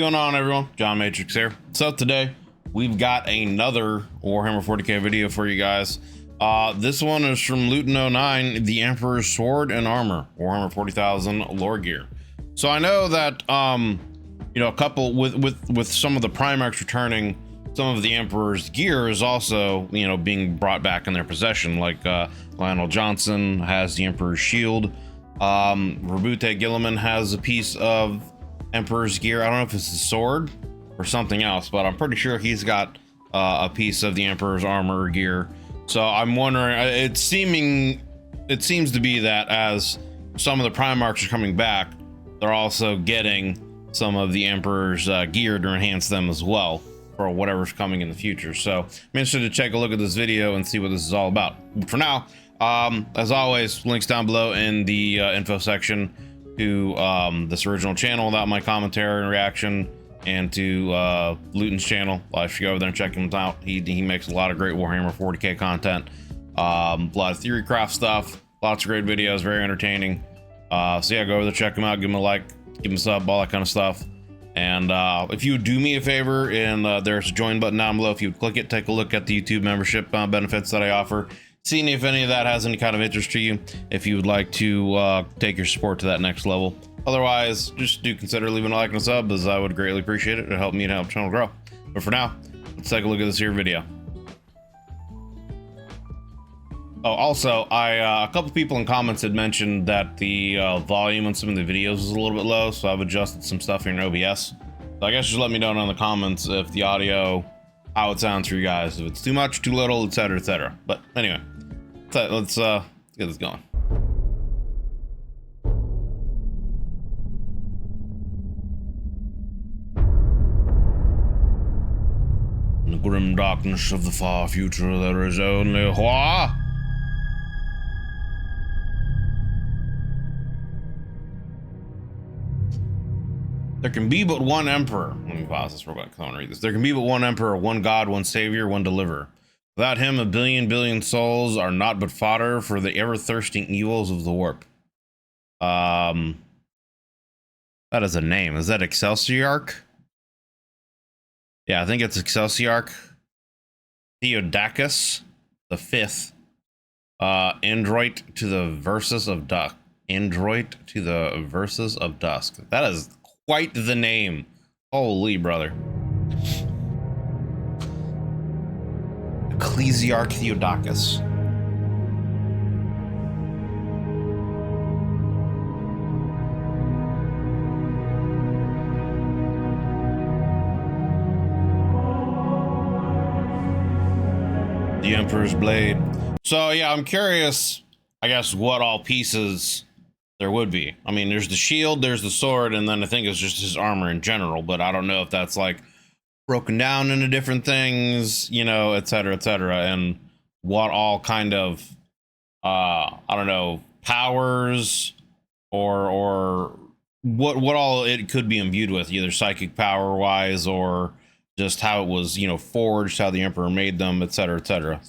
What's going on, everyone? John Matrix here. So today we've got another Warhammer 40K video for you guys. This one is from Luton09, the Emperor's Sword and Armor, Warhammer 40,000 lore gear. So I know that you know, a couple with some of the Primarchs returning, some of the Emperor's gear is also, you know, being brought back in their possession. Like Lionel Johnson has the Emperor's shield. Rabute Gilliman has a piece of Emperor's gear. I don't know if it's the sword or something else, but I'm pretty sure he's got a piece of the Emperor's armor gear. So I'm wondering, it seems to be that as some of the Primarchs are coming back, they're also getting some of the Emperor's gear to enhance them as well for whatever's coming in the future. So I'm interested to take a look at this video and see what this is all about. But for now, as always, links down below in the info section to this original channel without my commentary and reaction, and to Luton's channel. I should go over there and check him out. He makes a lot of great Warhammer 40K content, a lot of theory craft stuff, lots of great videos, very entertaining. So yeah, go over there, check him out, give him a like, give him a sub, all that kind of stuff. And if you would do me a favor, and there's a join button down below, if you would click it, take a look at the YouTube membership benefits that I offer, seeing if any of that has any kind of interest to you, if you would like to take your support to that next level. Otherwise, just do consider leaving a like and a sub, as I would greatly appreciate it. It'll help me and help the channel grow. But for now, let's take a look at this here video. Oh, also, a couple people in comments had mentioned that the volume on some of the videos was a little bit low, so I've adjusted some stuff here in OBS. So I guess just let me know in the comments if the audio, how it sounds for you guys, if it's too much, too little, etc., etc. But anyway, let's get this going. In the grim darkness of the far future, there is only Hua. There can be but one emperor. Let me pause this real quick. I want to read this. There can be but one emperor, one god, one savior, one deliverer. Without him, a billion souls are not but fodder for the ever-thirsting evils of the warp. That is a name. Is that Excelsiarch? Yeah, I think it's Excelsiarch Theodacus the Fifth. Android to the Versus of Dusk. Android to the Versus of Dusk. That is quite the name. Holy brother. Ecclesiarch Theodacus. The Emperor's Blade. So yeah, I'm curious, I guess, what all pieces there would be. I mean, there's the shield, there's the sword, and then I think it's just his armor in general, but I don't know if that's like broken down into different things, you know, etc., etc., and what all kind of I don't know, powers or what all it could be imbued with, either psychic power wise or just how it was, you know, forged, how the Emperor made them, etc., etc.,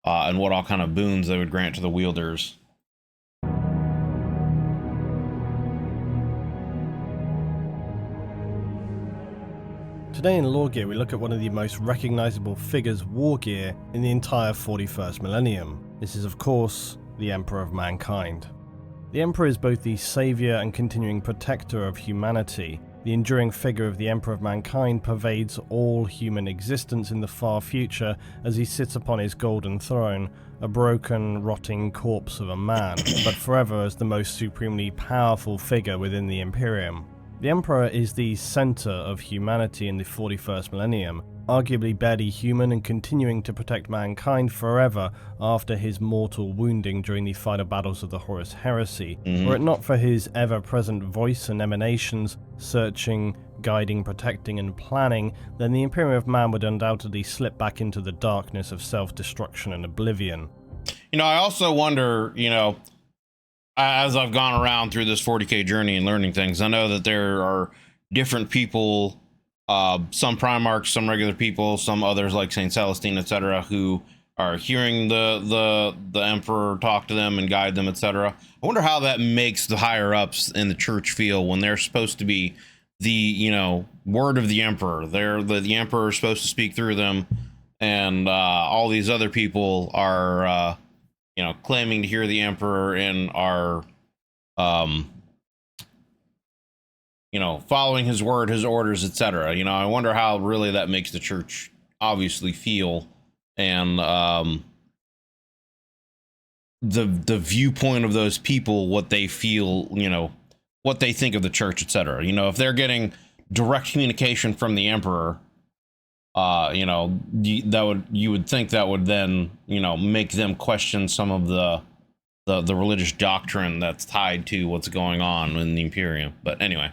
and what all kind of boons they would grant to the wielders. Today in Lore Gear, we look at one of the most recognizable figures war gear in the entire 41st millennium. This is, of course, the Emperor of Mankind. The Emperor is both the savior and continuing protector of humanity. The enduring figure of the Emperor of Mankind pervades all human existence in the far future as he sits upon his golden throne, a broken, rotting corpse of a man, but forever as the most supremely powerful figure within the Imperium. The Emperor is the center of humanity in the 41st millennium, arguably barely human and continuing to protect mankind forever after his mortal wounding during the final battles of the Horus Heresy. Were it not for his ever-present voice and emanations, searching, guiding, protecting, and planning, then the Imperium of Man would undoubtedly slip back into the darkness of self-destruction and oblivion. You know, I also wonder, you know, as I've gone around through this 40K journey and learning things, I know that there are different people, some Primarchs, some regular people, some others like Saint Celestine, etc., who are hearing the Emperor talk to them and guide them, etc. I wonder how that makes the higher ups in the church feel when they're supposed to be the, you know, word of the emperor. They're the emperor is supposed to speak through them, and all these other people are you know, claiming to hear the emperor and are you know, following his word, his orders, etc. You know, I wonder how really that makes the church obviously feel, and the viewpoint of those people, what they feel, you know, what they think of the church, etc. You know, if they're getting direct communication from the emperor, you know, you would think that would then, you know, make them question some of the religious doctrine that's tied to what's going on in the Imperium. But anyway.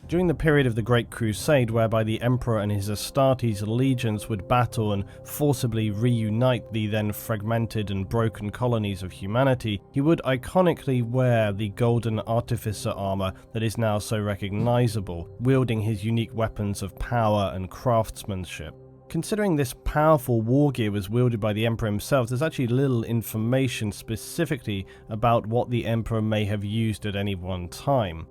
During the period of the Great Crusade, whereby the Emperor and his Astartes legions would battle and forcibly reunite the then fragmented and broken colonies of humanity, he would iconically wear the golden Artificer Armor that is now so recognizable, wielding his unique weapons of power and craftsmanship. Considering this powerful war gear was wielded by the Emperor himself, there's actually little information specifically about what the Emperor may have used at any one time.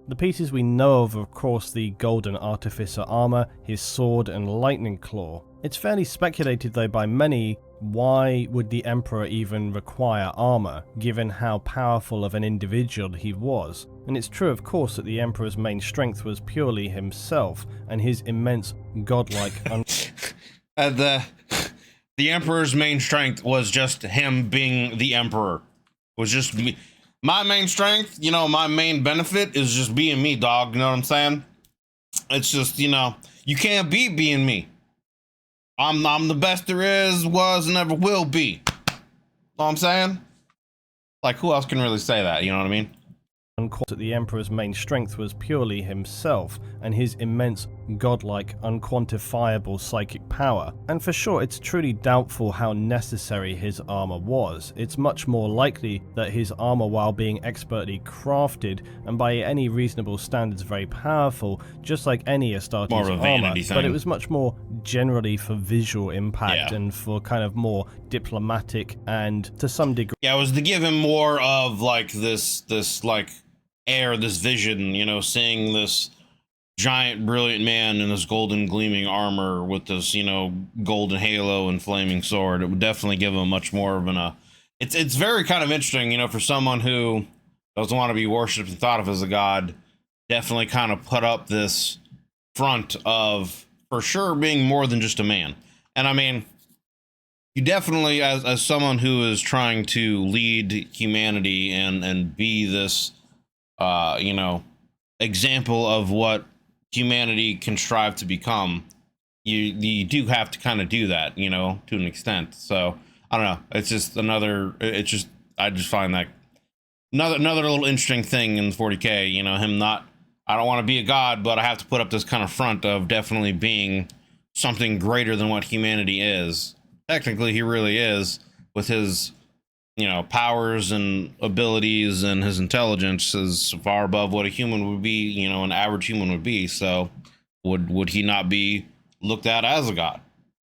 The pieces we know of course, the golden Artificer Armor, his sword and lightning claw. It's fairly speculated though by many, why would the Emperor even require armor, given how powerful of an individual he was? And it's true of course that the Emperor's main strength was purely himself, and his immense godlike the Emperor's main strength was just him being the Emperor. It was just me. My main strength, you know, my main benefit is just being me, dog. You know what I'm saying? It's just, you know, you can't beat being me. I'm the best there is, was, and ever will be. Know what I'm saying? Like, who else can really say that? You know what I mean? that the Emperor's main strength was purely himself and his immense, godlike, unquantifiable psychic power. And for sure, it's truly doubtful how necessary his armor was. It's much more likely that his armor, while being expertly crafted and by any reasonable standards very powerful, just like any Astartes armor, but it was much more generally for visual impact and for kind of more diplomatic and to some degree. Yeah, it was to give him more of like this like air, this vision, you know, seeing this giant brilliant man in this golden gleaming armor with this, you know, golden halo and flaming sword. It would definitely give him much more of an it's very kind of interesting, you know, for someone who doesn't want to be worshipped and thought of as a god, definitely kind of put up this front of for sure being more than just a man. And I mean, you definitely, as someone who is trying to lead humanity and be this you know, example of what humanity can strive to become, you do have to kind of do that, you know, to an extent. So I don't know, it's just I just find that another little interesting thing in 40K, you know, him not, I don't want to be a god, but I have to put up this kind of front of definitely being something greater than what humanity is. Technically he really is, with his, you know, powers and abilities, and his intelligence is far above what a human would be, you know, an average human would be. So would he not be looked at as a god?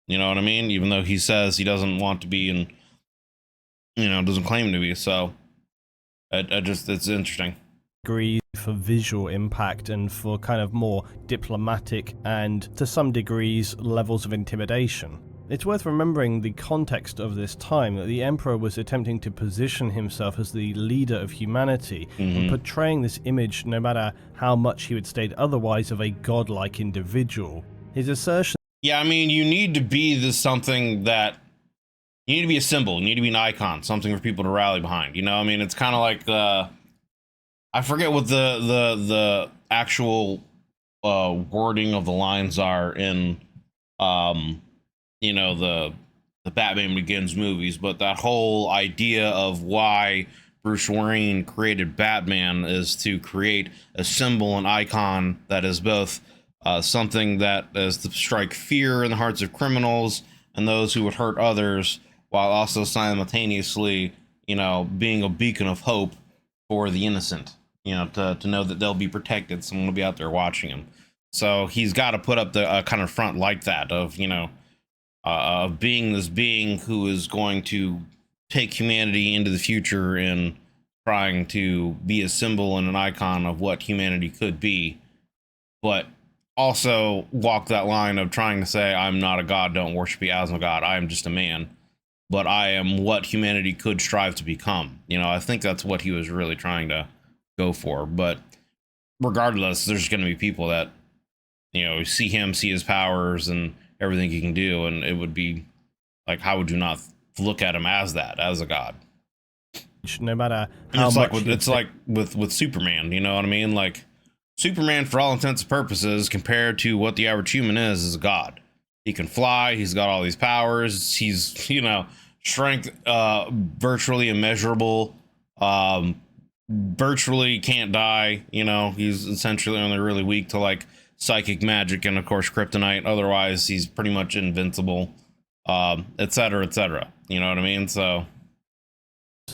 You know what I mean? Even though he says he doesn't want to be, and, you know, doesn't claim to be. So it's interesting. For visual impact and for kind of more diplomatic and to some degrees levels of intimidation. It's worth remembering the context of this time, that the Emperor was attempting to position himself as the leader of humanity, and portraying this image, no matter how much he would state otherwise, of a godlike individual. His assertion... Yeah, I mean, you need to be this something that... You need to be a symbol, you need to be an icon, something for people to rally behind, you know? I mean, it's kind of like... I forget what the actual wording of the lines are in... you know, the Batman Begins movies, but that whole idea of why Bruce Wayne created Batman is to create a symbol, an icon that is both something that is to strike fear in the hearts of criminals and those who would hurt others, while also simultaneously, you know, being a beacon of hope for the innocent, you know, to know that they'll be protected, someone will be out there watching him. So he's got to put up the kind of front like that of, you know, of being this being who is going to take humanity into the future and trying to be a symbol and an icon of what humanity could be, but also walk that line of trying to say, I'm not a god, don't worship me as a god, I am just a man, but I am what humanity could strive to become. You know, I think that's what he was really trying to go for. But regardless, there's going to be people that, you know, see him, see his powers and everything he can do, and it would be like, how would you not look at him as that, as a god? No matter how it's much like it's like with Superman, you know what I mean? Like, Superman, for all intents and purposes, compared to what the average human is a god. He can fly, he's got all these powers, he's, you know, strength virtually immeasurable, virtually can't die, you know, he's essentially only really weak to like psychic magic and of course kryptonite. Otherwise he's pretty much invincible, etc, etc, you know what I mean? So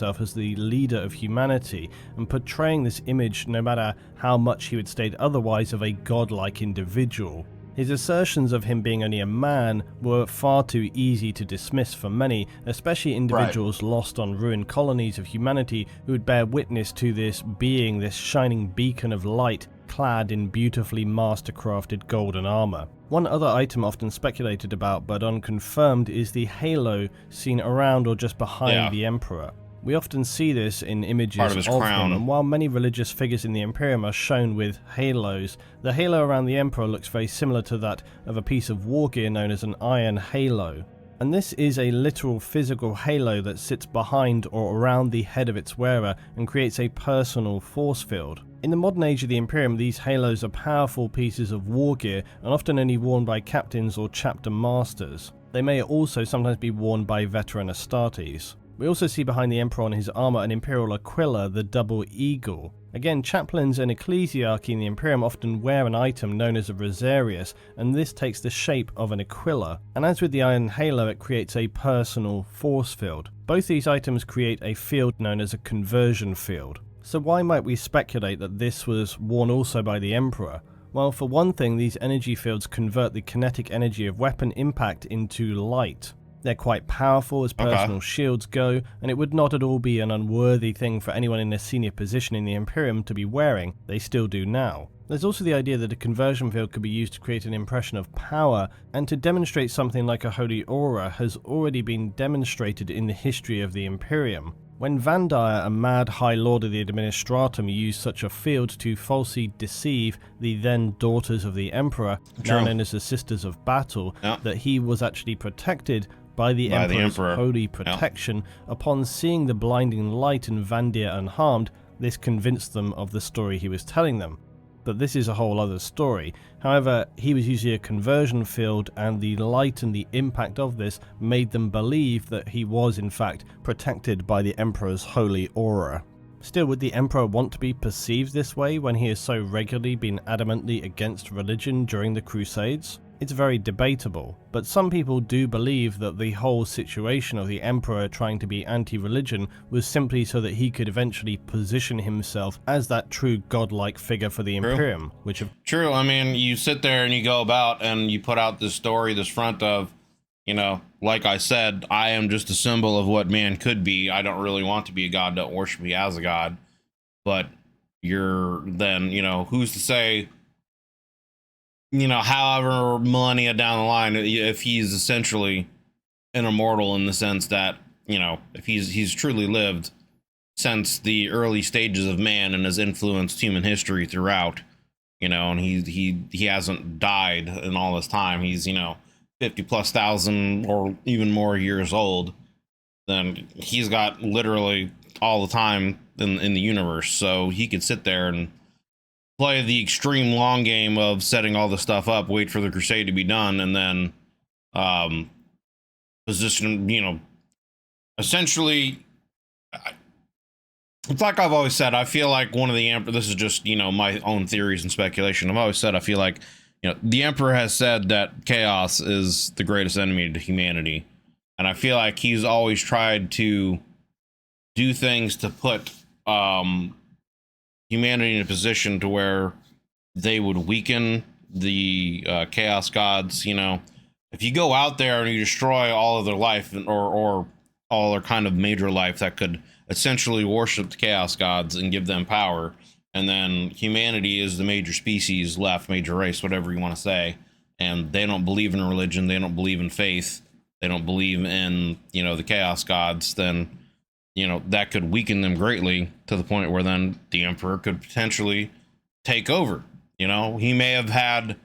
as the leader of humanity, and portraying this image, no matter how much he would state otherwise, of a godlike individual. His assertions of him being only a man were far too easy to dismiss for many, especially individuals lost on ruined colonies of humanity who would bear witness to this being, this shining beacon of light, clad in beautifully master-crafted golden armor. One other item often speculated about but unconfirmed is the halo seen around or just behind the Emperor. We often see this in images of him, and while many religious figures in the Imperium are shown with halos, the halo around the Emperor looks very similar to that of a piece of war gear known as an iron halo. And this is a literal physical halo that sits behind or around the head of its wearer and creates a personal force field. In the modern age of the Imperium, these halos are powerful pieces of war gear and often only worn by captains or chapter masters. They may also sometimes be worn by veteran Astartes. We also see behind the Emperor on his armor an Imperial Aquila, the double eagle. Again, chaplains and ecclesiarchy in the Imperium often wear an item known as a rosarius, and this takes the shape of an Aquila. And as with the iron halo, it creates a personal force field. Both these items create a field known as a conversion field. So why might we speculate that this was worn also by the Emperor? Well, for one thing, these energy fields convert the kinetic energy of weapon impact into light. They're quite powerful as personal shields go, and it would not at all be an unworthy thing for anyone in a senior position in the Imperium to be wearing. They still do now. There's also the idea that a conversion field could be used to create an impression of power, and to demonstrate something like a holy aura has already been demonstrated in the history of the Imperium. When Vandire, a mad High Lord of the Administratum, used such a field to falsely deceive the then daughters of the Emperor, now known as the Sisters of Battle, that he was actually protected by the Emperor's holy protection, upon seeing the blinding light and Vandir unharmed, this convinced them of the story he was telling them. But this is a whole other story. However, he was using a conversion field, and the light and the impact of this made them believe that he was in fact protected by the Emperor's holy aura. Still, would the Emperor want to be perceived this way when he has so regularly been adamantly against religion during the Crusades? It's very debatable, but some people do believe that the whole situation of the Emperor trying to be anti-religion was simply so that he could eventually position himself as that true godlike figure for the Imperium, which... True, I mean, you sit there and you go about and you put out this story, this front of, you know, like I said, I am just a symbol of what man could be. I don't really want to be a god, don't worship me as a god. But you're then, you know, who's to say, you know, however millennia down the line, if he's essentially an immortal in the sense that, you know, if he's truly lived since the early stages of man and has influenced human history throughout, you know, and he hasn't died in all this time, he's, you know, 50,000+ or even more years old, then he's got literally all the time in the universe. So he could sit there and play the extreme long game of setting all the stuff up, wait for the crusade to be done, and then position, you know, essentially, it's like I've always said, I feel like one of the Emperor, this is just, you know, my own theories and speculation. I've always said, I feel like, you know, the Emperor has said that chaos is the greatest enemy to humanity. And I feel like he's always tried to do things to put humanity in a position to where they would weaken the chaos gods. You know, if you go out there and you destroy all of their life or all their kind of major life that could essentially worship the chaos gods and give them power. And then humanity is the major species left, major race, whatever you want to say. And they don't believe in religion. They don't believe in faith. They don't believe in, you know, the chaos gods. Then, you know, that could weaken them greatly to the point where then the Emperor could potentially take over. You know, he may have had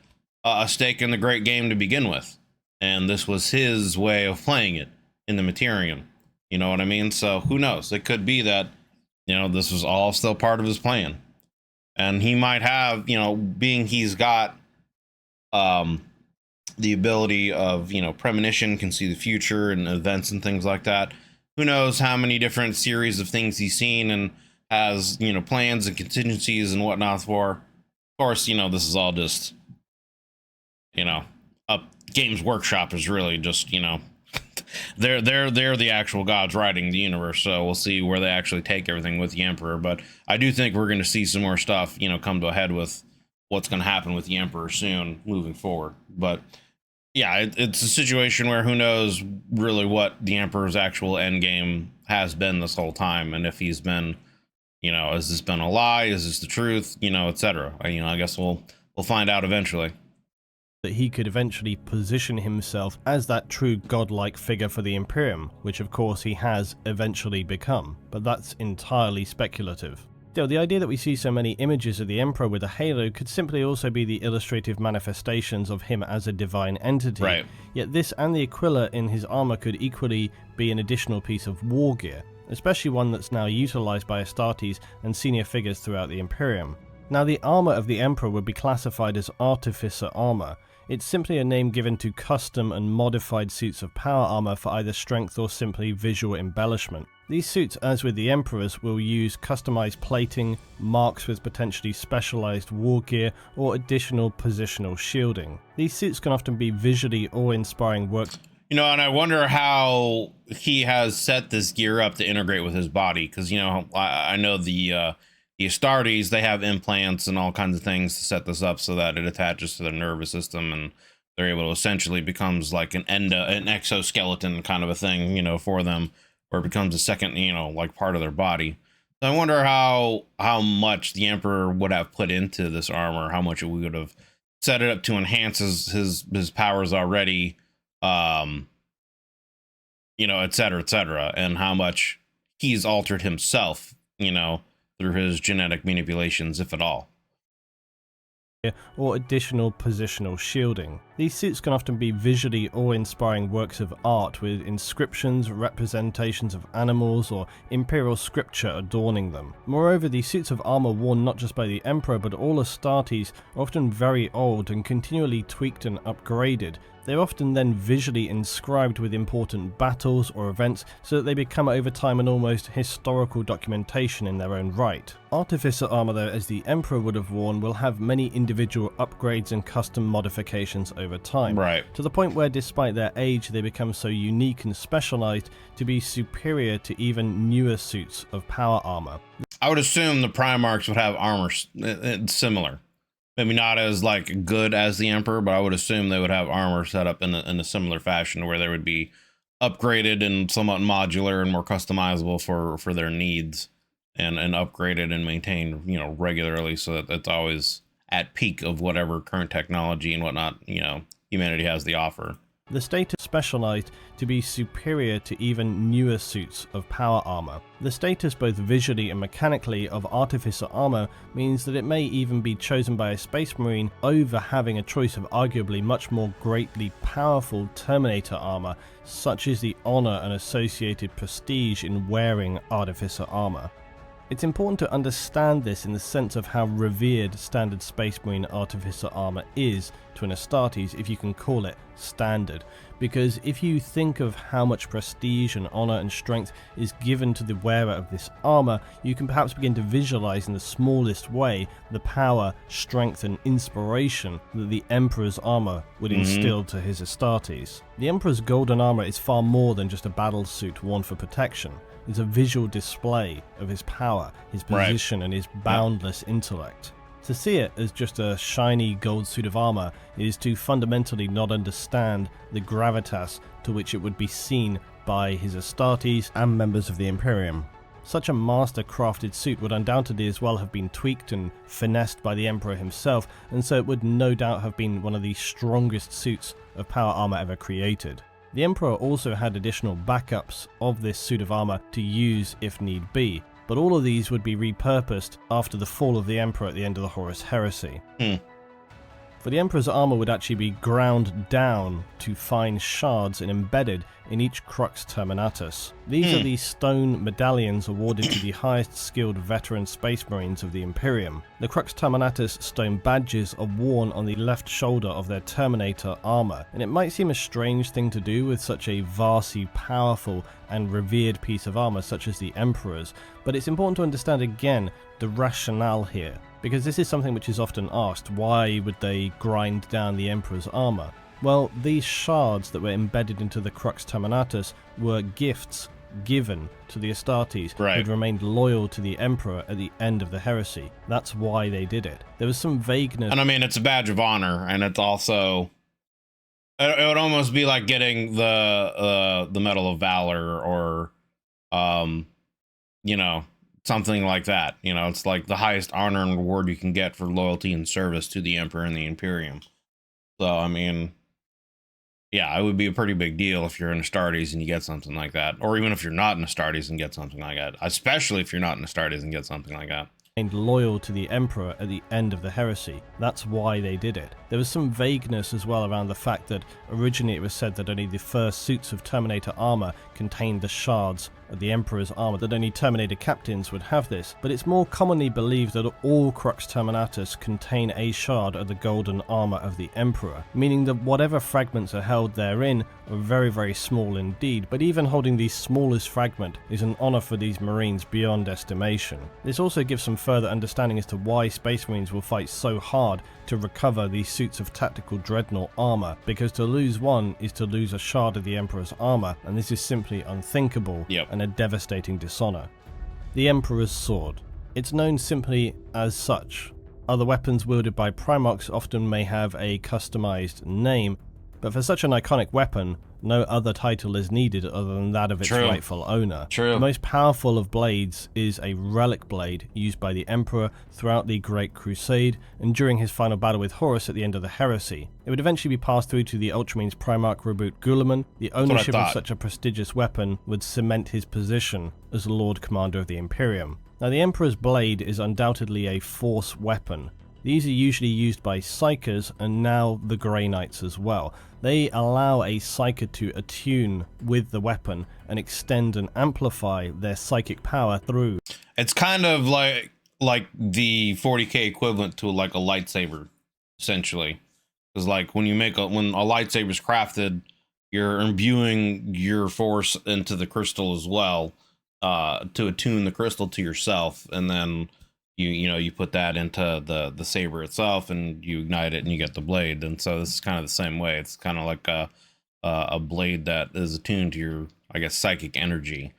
a stake in the great game to begin with, and this was his way of playing it in the Materium. You know what I mean? So who knows? It could be that, you know, this was all still part of his plan, and he might have, you know, being he's got the ability of, you know, premonition, can see the future and events and things like that. Who knows how many different series of things he's seen and has, you know, plans and contingencies and whatnot for. Of course, you know, this is all just, you know, Games Workshop is really just, you know, they're the actual gods writing the universe. So we'll see where they actually take everything with the Emperor. But I do think we're going to see some more stuff, you know, come to a head with what's going to happen with the Emperor soon moving forward. But yeah, it's a situation where who knows really what the Emperor's actual end game has been this whole time, and if he's been, you know, has this been a lie? Is this the truth? You know, etc. You know, I guess we'll find out eventually. That he could eventually position himself as that true godlike figure for the Imperium, which of course he has eventually become, but that's entirely speculative. Still, the idea that we see so many images of the Emperor with a halo could simply also be the illustrative manifestations of him as a divine entity. Right. Yet this and the Aquila in his armor could equally be an additional piece of war gear, especially one that's now utilized by Astartes and senior figures throughout the Imperium. Now, the armor of the Emperor would be classified as Artificer Armor. It's simply a name given to custom and modified suits of power armor for either strength or simply visual embellishment. These suits, as with the Emperor's, will use customized plating, marks with potentially specialized war gear, or additional positional shielding. These suits can often be visually awe-inspiring work. You know, and I wonder how he has set this gear up to integrate with his body, because, you know, I know the Astartes, they have implants and all kinds of things to set this up so that it attaches to their nervous system, and they're able to essentially becomes like an exoskeleton kind of a thing, you know, for them, or it becomes a second, you know, like part of their body. So I wonder how much the Emperor would have put into this armor, how much we would have set it up to enhance his powers already, you know, et cetera, and how much he's altered himself, you know, through his genetic manipulations, if at all. Or additional positional shielding. These suits can often be visually awe-inspiring works of art with inscriptions, representations of animals, or imperial scripture adorning them. Moreover, these suits of armor worn not just by the Emperor but all Astartes are often very old and continually tweaked and upgraded. They're often then visually inscribed with important battles or events so that they become over time an almost historical documentation in their own right. Artificer armor, though, as the Emperor would have worn, will have many individual upgrades and custom modifications over time. Right. To the point where despite their age they become so unique and specialized to be superior to even newer suits of power armor. I would assume the Primarchs would have armor similar. Maybe not as like good as the Emperor, but I would assume they would have armor set up in a similar fashion where they would be upgraded and somewhat modular and more customizable for their needs, and upgraded and maintained, you know, regularly, so that it's always at peak of whatever current technology and whatnot, you know, humanity has to offer. The status specialized to be superior to even newer suits of power armor. The status both visually and mechanically of Artificer armor means that it may even be chosen by a Space Marine over having a choice of arguably much more greatly powerful Terminator armor, such as the honor and associated prestige in wearing Artificer armor. It's important to understand this in the sense of how revered standard Space Marine Artificer armor is to an Astartes, if you can call it standard, because if you think of how much prestige and honor and strength is given to the wearer of this armor, you can perhaps begin to visualize in the smallest way the power, strength and inspiration that the Emperor's armor would instill to his Astartes. The Emperor's golden armor is far more than just a battle suit worn for protection. It's a visual display of his power, his position, and his boundless intellect. To see it as just a shiny gold suit of armor is to fundamentally not understand the gravitas to which it would be seen by his Astartes and members of the Imperium. Such a master-crafted suit would undoubtedly as well have been tweaked and finessed by the Emperor himself, and so it would no doubt have been one of the strongest suits of power armor ever created. The Emperor also had additional backups of this suit of armor to use if need be, but all of these would be repurposed after the fall of the Emperor at the end of the Horus Heresy. For the Emperor's armor would actually be ground down to fine shards and embedded in each Crux Terminatus. These are the stone medallions awarded to the highest skilled veteran space marines of the Imperium. The Crux Terminatus stone badges are worn on the left shoulder of their Terminator armor, and it might seem a strange thing to do with such a vastly powerful and revered piece of armor such as the Emperor's, but it's important to understand again the rationale here, because this is something which is often asked: why would they grind down the Emperor's armor? Well, these shards that were embedded into the Crux Terminatus were gifts given to the Astartes who had remained loyal to the Emperor at the end of the heresy. That's why they did it. There was some vagueness. And I mean, it's a badge of honor, and it's also, it would almost be like getting the Medal of Valor, or you know, something like that. You know, it's like the highest honor and reward you can get for loyalty and service to the Emperor and the Imperium. So I mean, yeah, it would be a pretty big deal if you're in Astartes and you get something like that, or even if you're not in Astartes and get something like that, especially if you're not in Astartes and get something like that. Loyal to the Emperor at the end of the heresy. That's why they did it. There was some vagueness as well around the fact that originally it was said that only the first suits of Terminator armor contained the shards of the Emperor's armor, that only Terminator captains would have this, but it's more commonly believed that all Crux Terminatus contain a shard of the golden armor of the Emperor, meaning that whatever fragments are held therein are very, very small indeed, but even holding the smallest fragment is an honor for these Marines beyond estimation. This also gives some further understanding as to why Space Marines will fight so hard to recover these suits of tactical dreadnought armor, because to lose one is to lose a shard of the Emperor's armor, and this is simply unthinkable and a devastating dishonor. The Emperor's Sword. It's known simply as such. Other weapons wielded by Primarchs often may have a customized name, but for such an iconic weapon, no other title is needed other than that of its rightful owner. The most powerful of blades is a relic blade used by the Emperor throughout the Great Crusade and during his final battle with Horus at the end of the heresy. It would eventually be passed through to the Ultramarines Primarch Reboot Guilliman. The ownership of such a prestigious weapon would cement his position as Lord Commander of the Imperium. Now, the Emperor's blade is undoubtedly a force weapon. These are usually used by Psykers and now the Grey Knights as well. They allow a Psyker to attune with the weapon and extend and amplify their psychic power through. It's kind of like the 40K equivalent to like a lightsaber, essentially. Because like when a lightsaber is crafted, you're imbuing your force into the crystal as well, to attune the crystal to yourself, and then you put that into the saber itself and you ignite it and you get the blade. And so this is kind of the same way. It's kind of like a blade that is attuned to your, I guess, psychic energy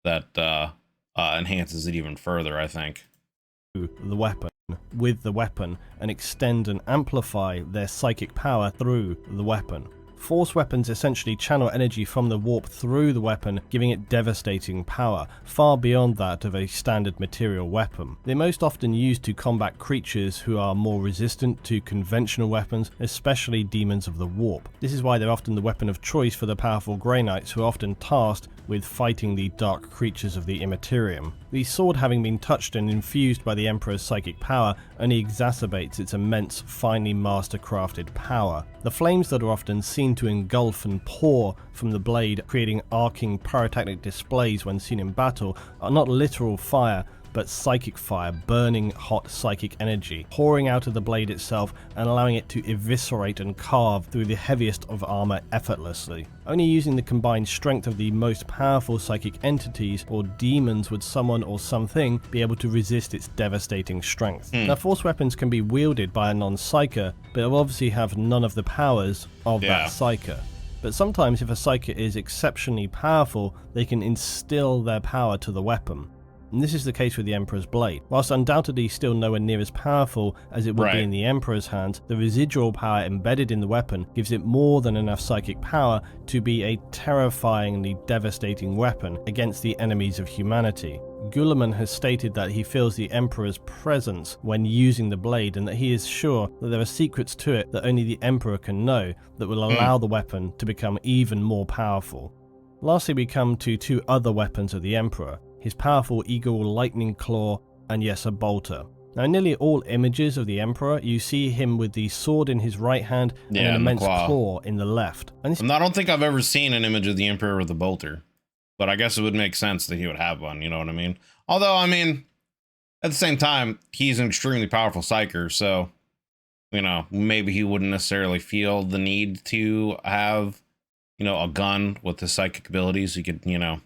that enhances it even further, I think. With the weapon and extend and amplify their psychic power through the weapon. Force weapons essentially channel energy from the warp through the weapon, giving it devastating power, far beyond that of a standard material weapon. They're most often used to combat creatures who are more resistant to conventional weapons, especially demons of the warp. This is why they're often the weapon of choice for the powerful Grey Knights, who are often tasked with fighting the dark creatures of the Immaterium. The sword, having been touched and infused by the Emperor's psychic power, only exacerbates its immense, finely master-crafted power. The flames that are often seen to engulf and pour from the blade, creating arcing pyrotechnic displays when seen in battle, are not literal fire, but psychic fire, burning hot psychic energy, pouring out of the blade itself and allowing it to eviscerate and carve through the heaviest of armor effortlessly. Only using the combined strength of the most powerful psychic entities or demons would someone or something be able to resist its devastating strength. Now, force weapons can be wielded by a non-psyker, but it will obviously have none of the powers of that psyker. But sometimes if a psyker is exceptionally powerful, they can instill their power to the weapon. And this is the case with the Emperor's blade. Whilst undoubtedly still nowhere near as powerful as it would be in the Emperor's hands, the residual power embedded in the weapon gives it more than enough psychic power to be a terrifyingly devastating weapon against the enemies of humanity. Guilliman has stated that he feels the Emperor's presence when using the blade, and that he is sure that there are secrets to it that only the Emperor can know that will allow the weapon to become even more powerful. Lastly, we come to two other weapons of the Emperor, his powerful eagle lightning claw, and yes, a bolter. Now, in nearly all images of the Emperor, you see him with the sword in his right hand and an immense claw in the left. And I don't think I've ever seen an image of the Emperor with a bolter, but I guess it would make sense that he would have one, you know what I mean? Although, I mean, at the same time, he's an extremely powerful psyker, so, you know, maybe he wouldn't necessarily feel the need to have, you know, a gun with his psychic abilities. He could, you know,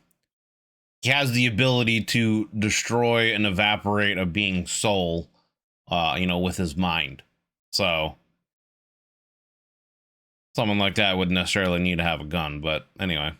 he has the ability to destroy and evaporate a being's soul, you know, with his mind. So someone like that wouldn't necessarily need to have a gun, but anyway.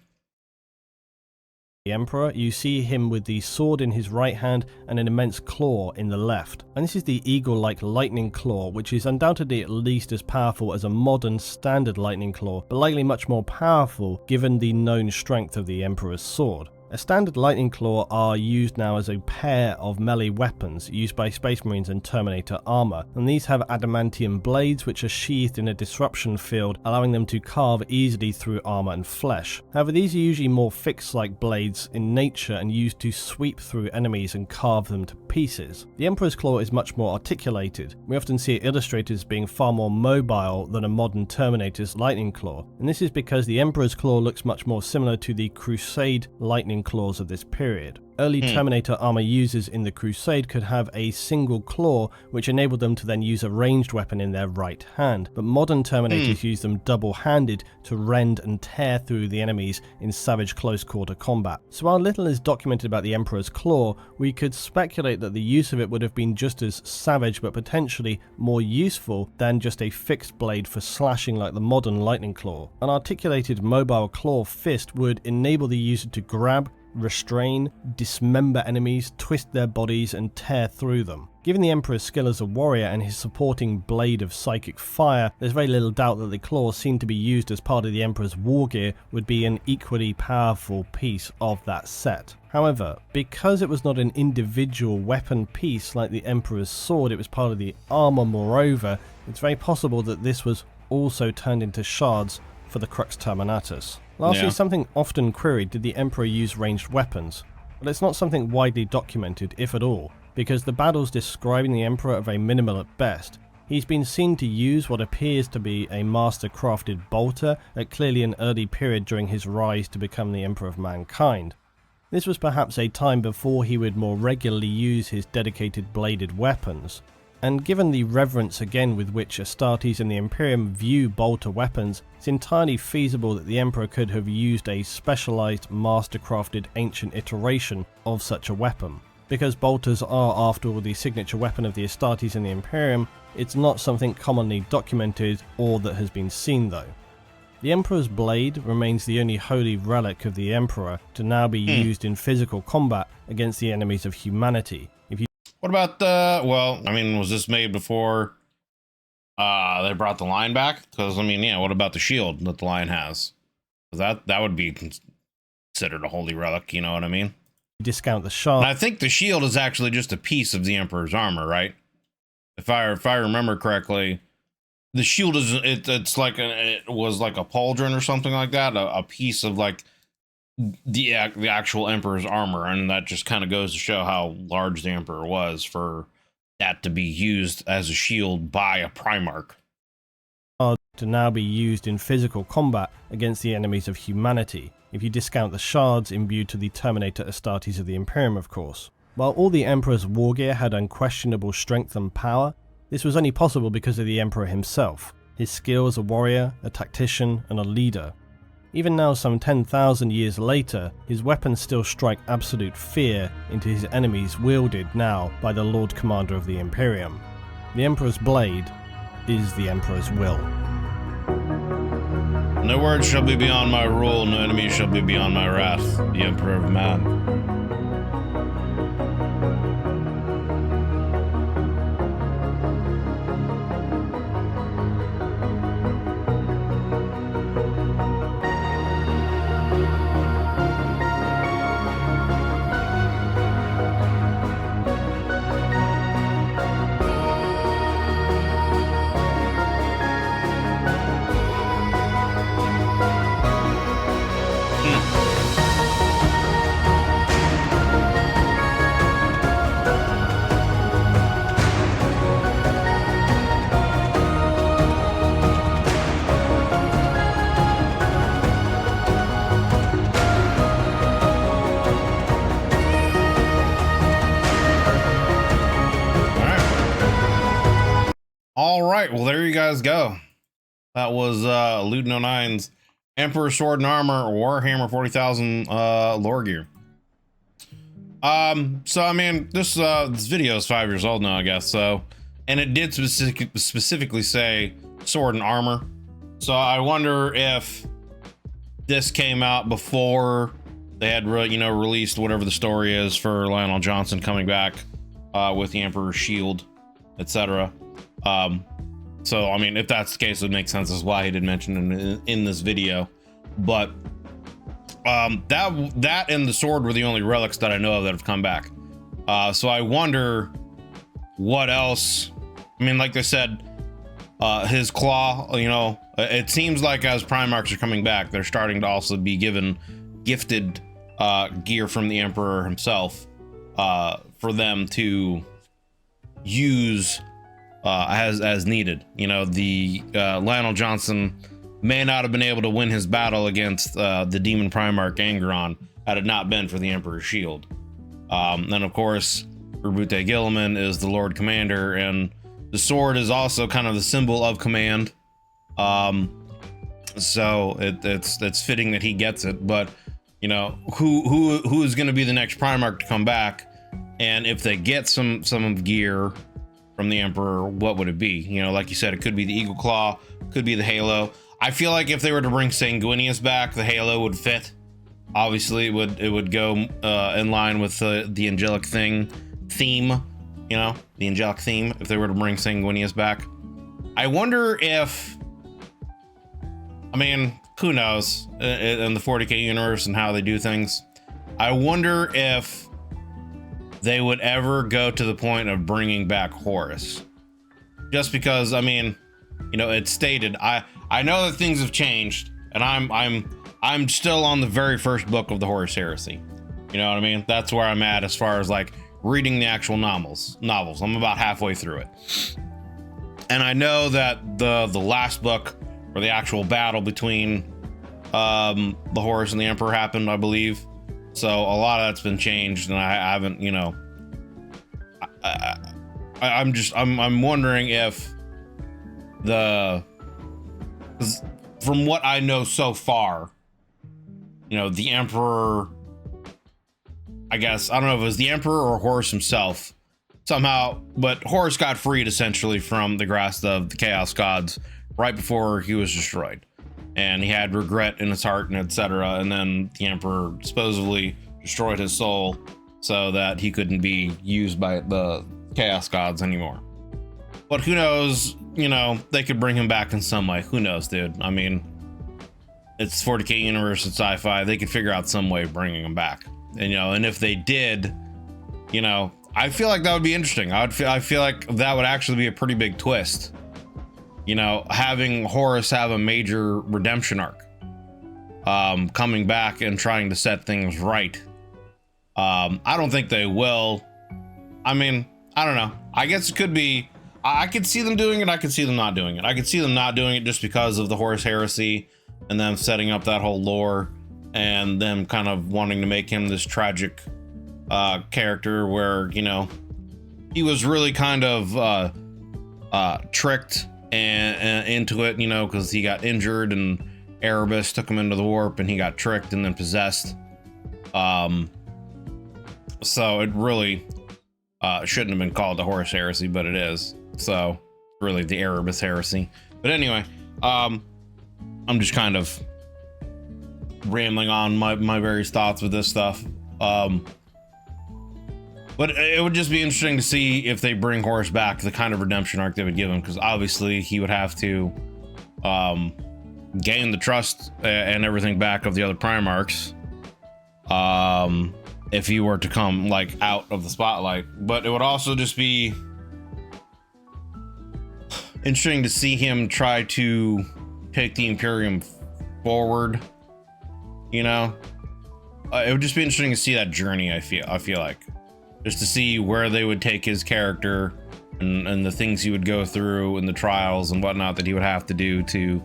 The Emperor, you see him with the sword in his right hand and an immense claw in the left. And this is the eagle-like lightning claw, which is undoubtedly at least as powerful as a modern standard lightning claw, but likely much more powerful given the known strength of the Emperor's sword. A standard lightning claw are used now as a pair of melee weapons used by Space Marines and Terminator armor, and these have adamantium blades which are sheathed in a disruption field, allowing them to carve easily through armor and flesh. However, these are usually more fixed-like blades in nature and used to sweep through enemies and carve them to pieces. The Emperor's claw is much more articulated. We often see it illustrated as being far more mobile than a modern Terminator's lightning claw, and this is because the Emperor's claw looks much more similar to the Crusade lightning claws of this period. Early Terminator armor users in the Crusade could have a single claw, which enabled them to then use a ranged weapon in their right hand, but modern Terminators use them double-handed to rend and tear through the enemies in savage close-quarter combat. So while little is documented about the Emperor's claw, we could speculate that the use of it would have been just as savage but potentially more useful than just a fixed blade for slashing like the modern lightning claw. An articulated mobile claw fist would enable the user to grab, restrain, dismember enemies, twist their bodies, and tear through them. Given the Emperor's skill as a warrior and his supporting blade of psychic fire, there's very little doubt that the claws seen to be used as part of the Emperor's war gear would be an equally powerful piece of that set. However, because it was not an individual weapon piece like the Emperor's sword, it was part of the armor moreover, it's very possible that this was also turned into shards for the Crux Terminatus. Lastly, something often queried, did the Emperor use ranged weapons? Well, it's not something widely documented, if at all, because the battles describing the Emperor are very minimal at best. He's been seen to use what appears to be a master-crafted bolter at clearly an early period during his rise to become the Emperor of Mankind. This was perhaps a time before he would more regularly use his dedicated bladed weapons. And given the reverence again with which Astartes and the Imperium view bolter weapons, it's entirely feasible that the Emperor could have used a specialized master-crafted ancient iteration of such a weapon. Because bolters are, after all, the signature weapon of the Astartes and the Imperium, it's not something commonly documented or that has been seen though. The Emperor's blade remains the only holy relic of the Emperor to now be used in physical combat against the enemies of humanity. What about the, well, I mean, was this made before they brought the line back? Because, I mean, yeah, what about the shield that the line has? That would be considered a holy relic, you know what I mean? Discount the shard. And I think the shield is actually just a piece of the Emperor's armor, right? If I remember correctly, the shield is, it's like, it was like a pauldron or something like that, a piece of like, the actual Emperor's armor, and that just kind of goes to show how large the Emperor was for that to be used as a shield by a Primarch. To now be used in physical combat against the enemies of humanity, if you discount the shards imbued to the Terminator Astartes of the Imperium, of course. While all the Emperor's war gear had unquestionable strength and power, this was only possible because of the Emperor himself, his skill as a warrior, a tactician, and a leader. Even now, some 10,000 years later, his weapons still strike absolute fear into his enemies, wielded now by the Lord Commander of the Imperium. The Emperor's blade is the Emperor's will. No word shall be beyond my rule, no enemy shall be beyond my wrath, the Emperor of Man. All right, well, there you guys go. That was Luton09's Emperor Sword and Armor Warhammer 40,000 lore gear. So I mean, this video is 5 years old now, I guess. So, and it did specifically say sword and armor. So I wonder if this came out before they had released whatever the story is for Lionel Johnson coming back with the Emperor's shield, etc. So I mean, if that's the case, it makes sense as why he did mention it in this video. But that and the sword were the only relics that I know of that have come back. So I wonder what else. I mean, like I said, his claw, it seems like as Primarchs are coming back, they're starting to also be gifted gear from the Emperor himself for them to use as needed. The Lionel Johnson may not have been able to win his battle against the Demon Primarch Angron had it not been for the Emperor's shield. Then of course, Rubute Gilliman is the Lord Commander, and the sword is also kind of the symbol of command. So it's fitting that he gets it. But who is going to be the next Primarch to come back? And if they get some gear from the Emperor, what would it be? Like you said, it could be the Eagle Claw, could be the Halo. I feel like if they were to bring Sanguinius back, the Halo would fit. Obviously, it would go in line with the angelic theme. The angelic theme. If they were to bring Sanguinius back, I wonder if. I mean, who knows in the 40K universe and how they do things. I wonder if they would ever go to the point of bringing back Horus, just because. I mean, it's stated. I know that things have changed, and I'm still on the very first book of the Horus Heresy. You know what I mean? That's where I'm at as far as like reading the actual novels. I'm about halfway through it, and I know that the last book, where the actual battle between the Horus and the Emperor happened, I believe. So a lot of that's been changed, and I haven't. I'm wondering if from what I know so far, the Emperor, I guess, I don't know if it was the Emperor or Horus himself somehow, but Horus got freed essentially from the grasp of the Chaos Gods right before he was destroyed. And he had regret in his heart and etc. And then the Emperor supposedly destroyed his soul so that he couldn't be used by the Chaos Gods anymore. But who knows, they could bring him back in some way. Who knows, dude? I mean, it's 40K universe, it's sci-fi. They could figure out some way of bringing him back. And, and if they did, I feel like that would be interesting. I feel like that would actually be a pretty big twist. Having Horus have a major redemption arc, coming back and trying to set things right. I don't think they will. I mean, I don't know. I guess it could be. I could see them doing it. I could see them not doing it. I could see them not doing it just because of the Horus Heresy and them setting up that whole lore and them kind of wanting to make him this tragic character where, he was really kind of tricked and into it, because he got injured and Erebus took him into the warp and he got tricked and then possessed. So it really shouldn't have been called the Horus Heresy, but it is. So really the Erebus Heresy. But anyway, I'm just kind of rambling on my various thoughts with this stuff. But it would just be interesting to see if they bring Horus back, the kind of redemption arc they would give him, because obviously he would have to gain the trust and everything back of the other Primarchs if he were to come like out of the spotlight. But it would also just be interesting to see him try to take the Imperium forward. It would just be interesting to see that journey. I feel like, just to see where they would take his character and the things he would go through and the trials and whatnot that he would have to do to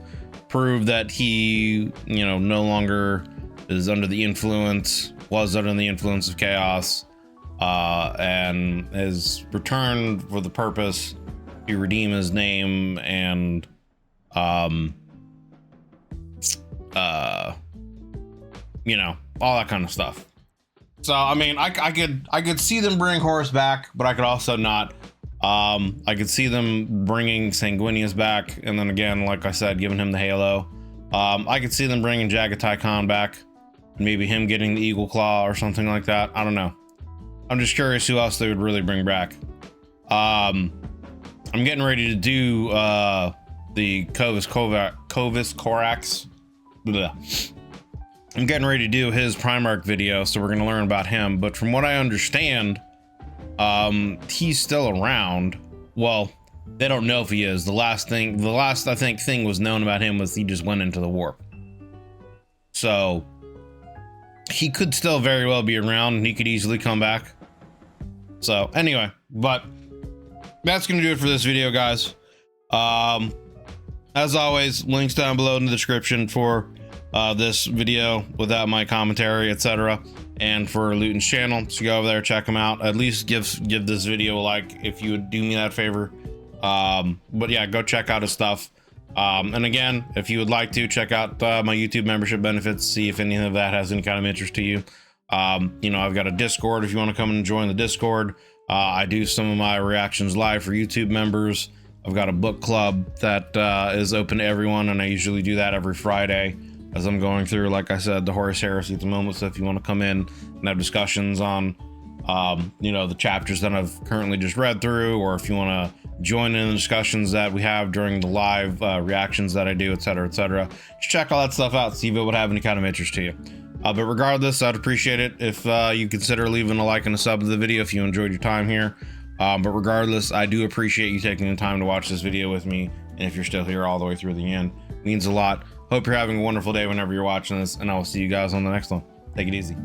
prove that he, no longer is under the influence, was under the influence of chaos, and is returned for the purpose you redeem his name and you know, all that kind of stuff. So I mean, I could see them bring Horus back, but I could also not. I could see them bringing Sanguinius back, and then again, like I said, giving him the halo. I could see them bringing Jagatai Khan back, maybe him getting the Eagle Claw or something like that. I don't know. I'm just curious who else they would really bring back. I'm getting ready to do the Kovis Corax. Bleh. I'm getting ready to do his Primarch video, so we're going to learn about him. But from what I understand, he's still around. Well, they don't know if he is. The last I think thing was known about him was he just went into the warp. So he could still very well be around, and he could easily come back. So anyway, but that's gonna do it for this video, guys. As always, links down below in the description for this video without my commentary, etc., and for Luton's channel. So go over there, check him out. At least give this video a like if you would do me that favor. But yeah, go check out his stuff. And again, if you would like to check out my YouTube membership benefits, see if any of that has any kind of interest to you. You know, I've got a Discord if you want to come and join the Discord. I do some of my reactions live for YouTube members. I've got a book club that is open to everyone, and I usually do that every Friday as I'm going through, like I said, the Horus Heresy at the moment. So if you want to come in and have discussions on, you know, the chapters that I've currently just read through, or if you want to join in the discussions that we have during the live reactions that I do, etc., etc., just check all that stuff out, see if it would have any kind of interest to you. But regardless, I'd appreciate it if you consider leaving a like and a sub to the video if you enjoyed your time here. But regardless, I do appreciate you taking the time to watch this video with me, and if you're still here all the way through the end, it means a lot. Hope you're having a wonderful day whenever you're watching this, and I will see you guys on the next one. Take it easy.